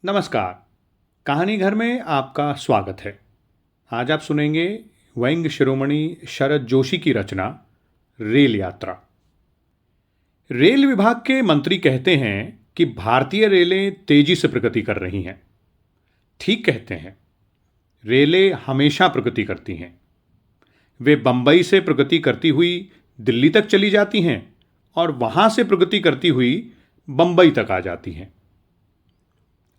नमस्कार। कहानी घर में आपका स्वागत है। आज आप सुनेंगे वैंग शिरोमणि शरद जोशी की रचना रेल यात्रा। रेल विभाग के मंत्री कहते हैं कि भारतीय रेलें तेजी से प्रगति कर रही हैं। ठीक कहते हैं। रेलें हमेशा प्रगति करती हैं। वे बंबई से प्रगति करती हुई दिल्ली तक चली जाती हैं और वहां से प्रगति करती हुई बंबई तक आ जाती हैं।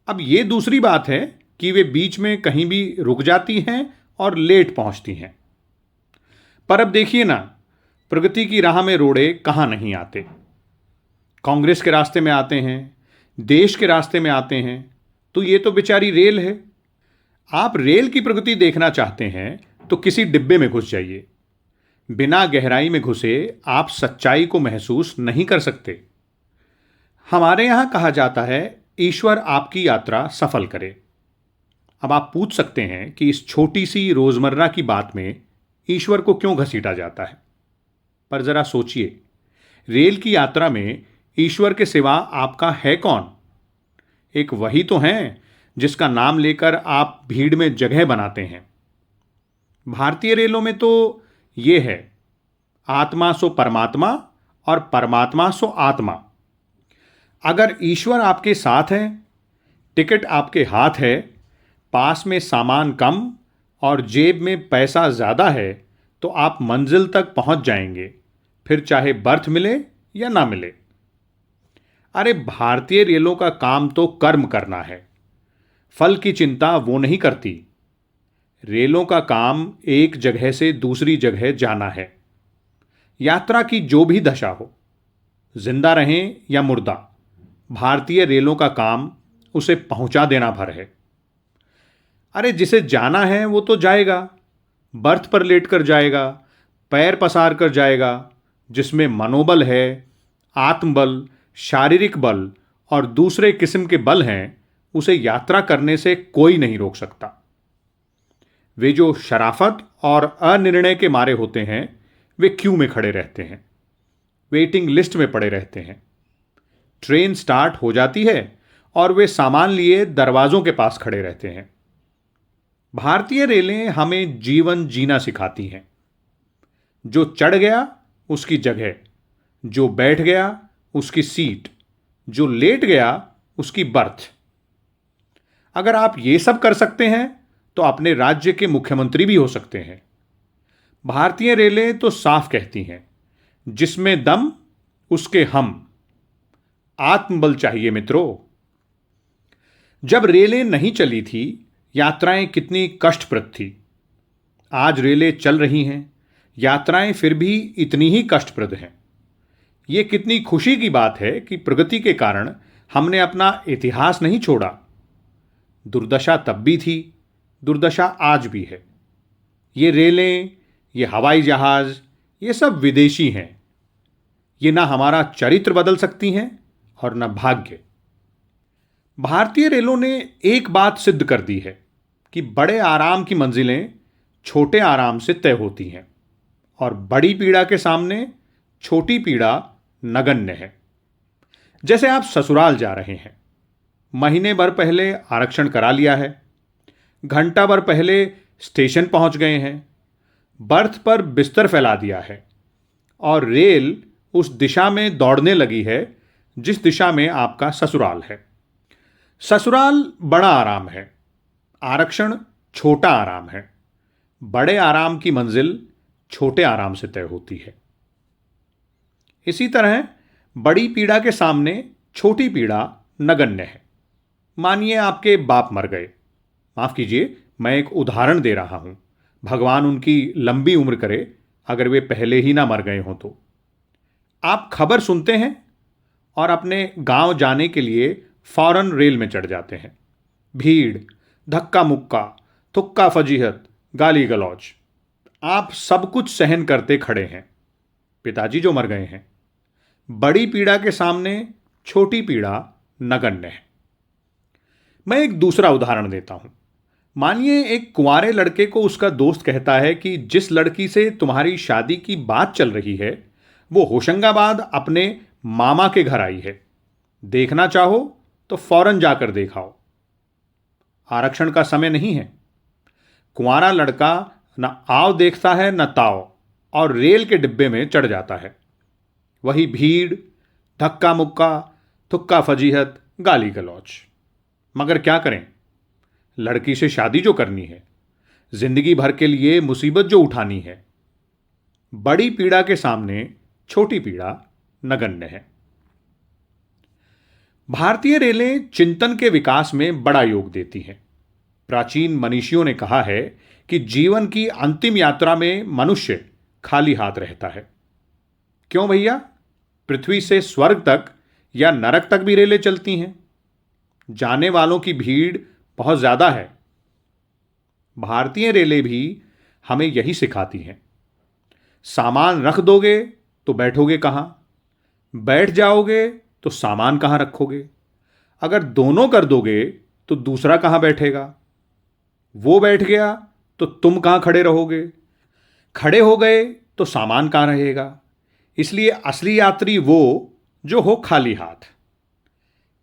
अब ये दूसरी बात है कि वे बीच में कहीं भी रुक जाती हैं और लेट पहुंचती हैं। पर अब देखिए ना, प्रगति की राह में रोड़े कहां नहीं आते। कांग्रेस के रास्ते में आते हैं, देश के रास्ते में आते हैं, तो ये तो बेचारी रेल है। आप रेल की प्रगति देखना चाहते हैं तो किसी डिब्बे में घुस जाइए। बिना गहराई में घुसे आप सच्चाई को महसूस नहीं कर सकते। हमारे यहां कहा जाता है, ईश्वर आपकी यात्रा सफल करे। अब आप पूछ सकते हैं कि इस छोटी सी रोजमर्रा की बात में ईश्वर को क्यों घसीटा जाता है। पर जरा सोचिए, रेल की यात्रा में ईश्वर के सिवा आपका है कौन? एक वही तो हैं जिसका नाम लेकर आप भीड़ में जगह बनाते हैं। भारतीय रेलों में तो ये है, आत्मा सो परमात्मा और परमात्मा सो आत्मा। अगर ईश्वर आपके साथ है, टिकट आपके हाथ है, पास में सामान कम और जेब में पैसा ज़्यादा है, तो आप मंजिल तक पहुंच जाएंगे, फिर चाहे बर्थ मिले या ना मिले। अरे भारतीय रेलों का काम तो कर्म करना है, फल की चिंता वो नहीं करती। रेलों का काम एक जगह से दूसरी जगह जाना है। यात्रा की जो भी दशा हो, जिंदा रहें या मुर्दा, भारतीय रेलों का काम उसे पहुंचा देना भर है। अरे जिसे जाना है वो तो जाएगा, बर्थ पर लेट कर जाएगा, पैर पसार कर जाएगा। जिसमें मनोबल है, आत्मबल, शारीरिक बल और दूसरे किस्म के बल हैं, उसे यात्रा करने से कोई नहीं रोक सकता। वे जो शराफत और अनिर्णय के मारे होते हैं, वे क्यू में खड़े रहते हैं, वेटिंग लिस्ट में पड़े रहते हैं। ट्रेन स्टार्ट हो जाती है और वे सामान लिए दरवाजों के पास खड़े रहते हैं। भारतीय रेलें हमें जीवन जीना सिखाती हैं। जो चढ़ गया उसकी जगह, जो बैठ गया उसकी सीट, जो लेट गया उसकी बर्थ। अगर आप ये सब कर सकते हैं तो अपने राज्य के मुख्यमंत्री भी हो सकते हैं। भारतीय रेलें तो साफ कहती हैं, जिसमें दम उसके हम। आत्मबल चाहिए मित्रों। जब रेलें नहीं चली थी, यात्राएं कितनी कष्टप्रद थी। आज रेलें चल रही हैं, यात्राएं फिर भी इतनी ही कष्टप्रद हैं। ये कितनी खुशी की बात है कि प्रगति के कारण हमने अपना इतिहास नहीं छोड़ा। दुर्दशा तब भी थी, दुर्दशा आज भी है। ये रेलें, ये हवाई जहाज, ये सब विदेशी हैं। ये ना हमारा चरित्र बदल सकती हैं और न भाग्य। भारतीय रेलों ने एक बात सिद्ध कर दी है कि बड़े आराम की मंजिलें छोटे आराम से तय होती हैं और बड़ी पीड़ा के सामने छोटी पीड़ा नगण्य है। जैसे आप ससुराल जा रहे हैं, महीने भर पहले आरक्षण करा लिया है, घंटा भर पहले स्टेशन पहुंच गए हैं, बर्थ पर बिस्तर फैला दिया है और रेल उस दिशा में दौड़ने लगी है जिस दिशा में आपका ससुराल है। ससुराल बड़ा आराम है, आरक्षण छोटा आराम है। बड़े आराम की मंजिल छोटे आराम से तय होती है। इसी तरह बड़ी पीड़ा के सामने छोटी पीड़ा नगण्य है। मानिए आपके बाप मर गए। माफ कीजिए, मैं एक उदाहरण दे रहा हूं। भगवान उनकी लंबी उम्र करे, अगर वे पहले ही ना मर गए हों तो। आप खबर सुनते हैं और अपने गांव जाने के लिए फौरन रेल में चढ़ जाते हैं। भीड़, धक्का मुक्का, थुक्का फजीहत, गाली गलौज, आप सब कुछ सहन करते खड़े हैं। पिताजी जो मर गए हैं। बड़ी पीड़ा के सामने छोटी पीड़ा नगण्य है। मैं एक दूसरा उदाहरण देता हूं। मानिए एक कुंवारे लड़के को उसका दोस्त कहता है कि जिस लड़की से तुम्हारी शादी की बात चल रही है, वो होशंगाबाद अपने मामा के घर आई है। देखना चाहो तो फौरन जाकर देखाओ। आरक्षण का समय नहीं है। कुंवारा लड़का न आव देखता है न ताव, और रेल के डिब्बे में चढ़ जाता है। वही भीड़, धक्का मुक्का, थुक्का फजीहत, गाली गलौच। मगर क्या करें, लड़की से शादी जो करनी है, जिंदगी भर के लिए मुसीबत जो उठानी है, बड़ी पीड़ा के सामने छोटी पीड़ा नगण्य है। भारतीय रेलें चिंतन के विकास में बड़ा योग देती हैं। प्राचीन मनीषियों ने कहा है कि जीवन की अंतिम यात्रा में मनुष्य खाली हाथ रहता है। क्यों भैया? पृथ्वी से स्वर्ग तक या नरक तक भी रेलें चलती हैं। जाने वालों की भीड़ बहुत ज्यादा है। भारतीय रेलें भी हमें यही सिखाती हैं। सामान रख दोगे तो बैठोगे कहां? बैठ जाओगे तो सामान कहां रखोगे? अगर दोनों कर दोगे तो दूसरा कहां बैठेगा? वो बैठ गया तो तुम कहां खड़े रहोगे? खड़े हो गए तो सामान कहां रहेगा? इसलिए असली यात्री वो जो हो खाली हाथ।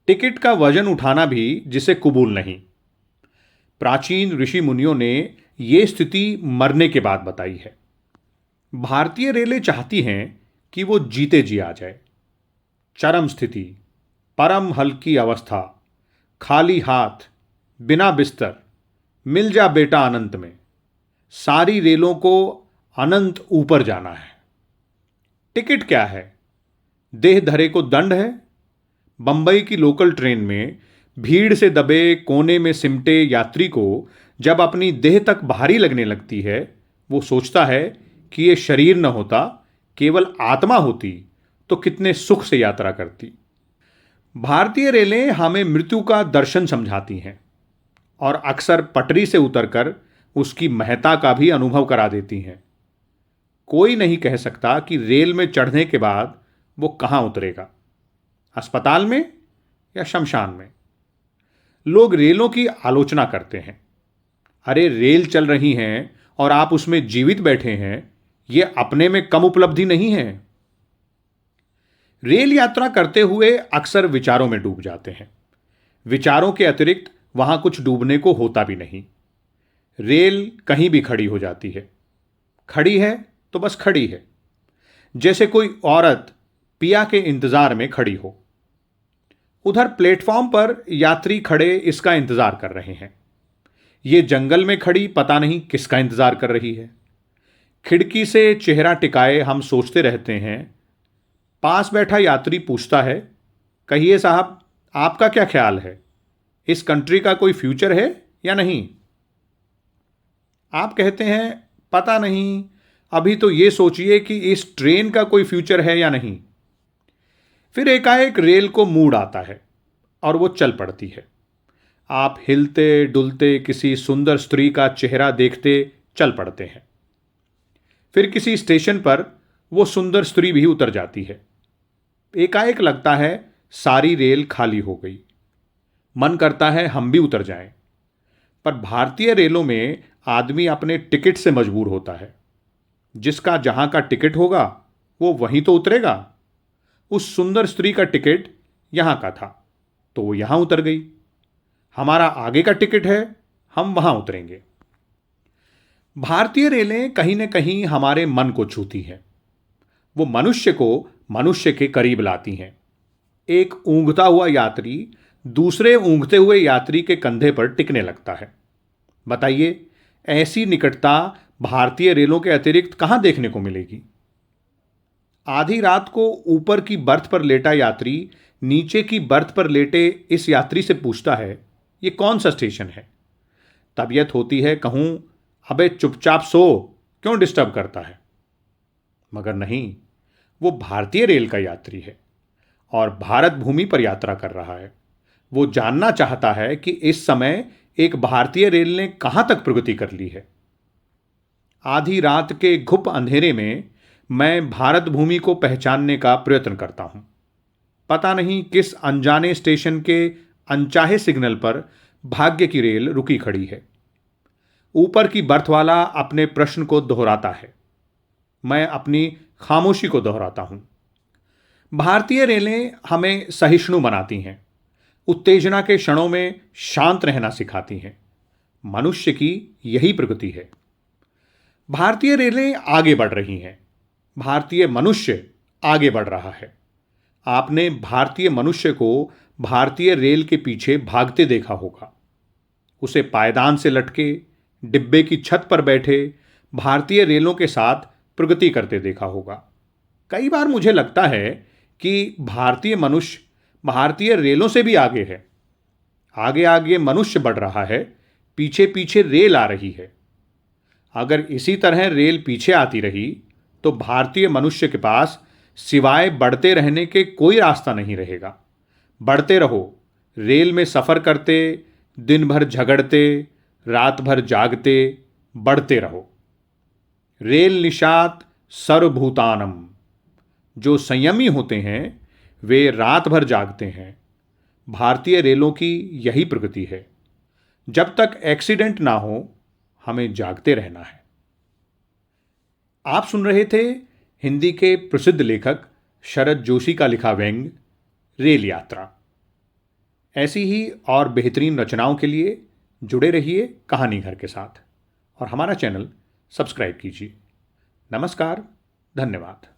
टिकट का वजन उठाना भी जिसे कबूल नहीं। प्राचीन ऋषि मुनियों ने ये स्थिति मरने के बाद बताई है। भारतीय रेलें चाहती हैं कि वो जीते जी आ जाए। चरम स्थिति, परम हल्की अवस्था, खाली हाथ, बिना बिस्तर, मिल जा बेटा अनंत में। सारी रेलों को अनंत ऊपर जाना है। टिकट क्या है? देह धरे को दंड है। बंबई की लोकल ट्रेन में भीड़ से दबे कोने में सिमटे यात्री को जब अपनी देह तक भारी लगने लगती है, वो सोचता है कि ये शरीर न होता, केवल आत्मा होती तो कितने सुख से यात्रा करती। भारतीय रेलें हमें मृत्यु का दर्शन समझाती हैं और अक्सर पटरी से उतरकर उसकी महत्ता का भी अनुभव करा देती हैं। कोई नहीं कह सकता कि रेल में चढ़ने के बाद वो कहां उतरेगा, अस्पताल में या शमशान में। लोग रेलों की आलोचना करते हैं। अरे रेल चल रही हैं और आप उसमें जीवित बैठे हैं, ये अपने में कम उपलब्धि नहीं है। रेल यात्रा करते हुए अक्सर विचारों में डूब जाते हैं। विचारों के अतिरिक्त वहां कुछ डूबने को होता भी नहीं। रेल कहीं भी खड़ी हो जाती है। खड़ी है तो बस खड़ी है, जैसे कोई औरत पिया के इंतजार में खड़ी हो। उधर प्लेटफॉर्म पर यात्री खड़े इसका इंतजार कर रहे हैं। ये जंगल में खड़ी पता नहीं किसका इंतजार कर रही है। खिड़की से चेहरा टिकाए हम सोचते रहते हैं। पास बैठा यात्री पूछता है, कहिए साहब, आपका क्या ख्याल है, इस कंट्री का कोई फ्यूचर है या नहीं? आप कहते हैं, पता नहीं, अभी तो ये सोचिए कि इस ट्रेन का कोई फ्यूचर है या नहीं। फिर एकाएक रेल को मूड आता है और वो चल पड़ती है। आप हिलते डुलते किसी सुंदर स्त्री का चेहरा देखते चल पड़ते हैं। फिर किसी स्टेशन पर वो सुंदर स्त्री भी उतर जाती है। एकाएक लगता है सारी रेल खाली हो गई। मन करता है हम भी उतर जाएं। पर भारतीय रेलों में आदमी अपने टिकट से मजबूर होता है। जिसका जहां का टिकट होगा वो वहीं तो उतरेगा। उस सुंदर स्त्री का टिकट यहां का था तो वो यहां उतर गई। हमारा आगे का टिकट है, हम वहां उतरेंगे। भारतीय रेलें कहीं न कहीं हमारे मन को छूती हैं। वो मनुष्य को मनुष्य के करीब लाती हैं। एक ऊंघता हुआ यात्री दूसरे ऊंघते हुए यात्री के कंधे पर टिकने लगता है। बताइए, ऐसी निकटता भारतीय रेलों के अतिरिक्त कहां देखने को मिलेगी? आधी रात को ऊपर की बर्थ पर लेटा यात्री नीचे की बर्थ पर लेटे इस यात्री से पूछता है, ये कौन सा स्टेशन है? तबीयत होती है कहूं, अबे चुपचाप सो, क्यों डिस्टर्ब करता है? मगर नहीं, वो भारतीय रेल का यात्री है और भारत भूमि पर यात्रा कर रहा है। वो जानना चाहता है कि इस समय एक भारतीय रेल ने कहां तक प्रगति कर ली है। आधी रात के घुप अंधेरे में मैं भारत भूमि को पहचानने का प्रयत्न करता हूं। पता नहीं किस अनजाने स्टेशन के अनचाहे सिग्नल पर भाग्य की रेल रुकी खड़ी है। ऊपर की बर्थ वाला अपने प्रश्न को दोहराता है, मैं अपनी खामोशी को दोहराता हूं। भारतीय रेलें हमें सहिष्णु बनाती हैं। उत्तेजना के क्षणों में शांत रहना सिखाती हैं। मनुष्य की यही प्रकृति है। भारतीय रेलें आगे बढ़ रही हैं। भारतीय मनुष्य आगे बढ़ रहा है। आपने भारतीय मनुष्य को भारतीय रेल के पीछे भागते देखा होगा। उसे पायदान से लटके, डिब्बे की छत पर बैठे भारतीय रेलों के साथ प्रगति करते देखा होगा। कई बार मुझे लगता है कि भारतीय मनुष्य भारतीय रेलों से भी आगे है। आगे आगे मनुष्य बढ़ रहा है, पीछे पीछे रेल आ रही है। अगर इसी तरह रेल पीछे आती रही तो भारतीय मनुष्य के पास सिवाय बढ़ते रहने के कोई रास्ता नहीं रहेगा। बढ़ते रहो, रेल में सफ़र करते, दिन भर झगड़ते, रात भर जागते, बढ़ते रहो। रेल निशात सर्वभूतानम। जो संयमी होते हैं वे रात भर जागते हैं। भारतीय रेलों की यही प्रकृति है। जब तक एक्सीडेंट ना हो, हमें जागते रहना है। आप सुन रहे थे हिंदी के प्रसिद्ध लेखक शरद जोशी का लिखा व्यंग रेल यात्रा। ऐसी ही और बेहतरीन रचनाओं के लिए जुड़े रहिए कहानी घर के साथ और हमारा चैनल सब्सक्राइब कीजिए। नमस्कार, धन्यवाद।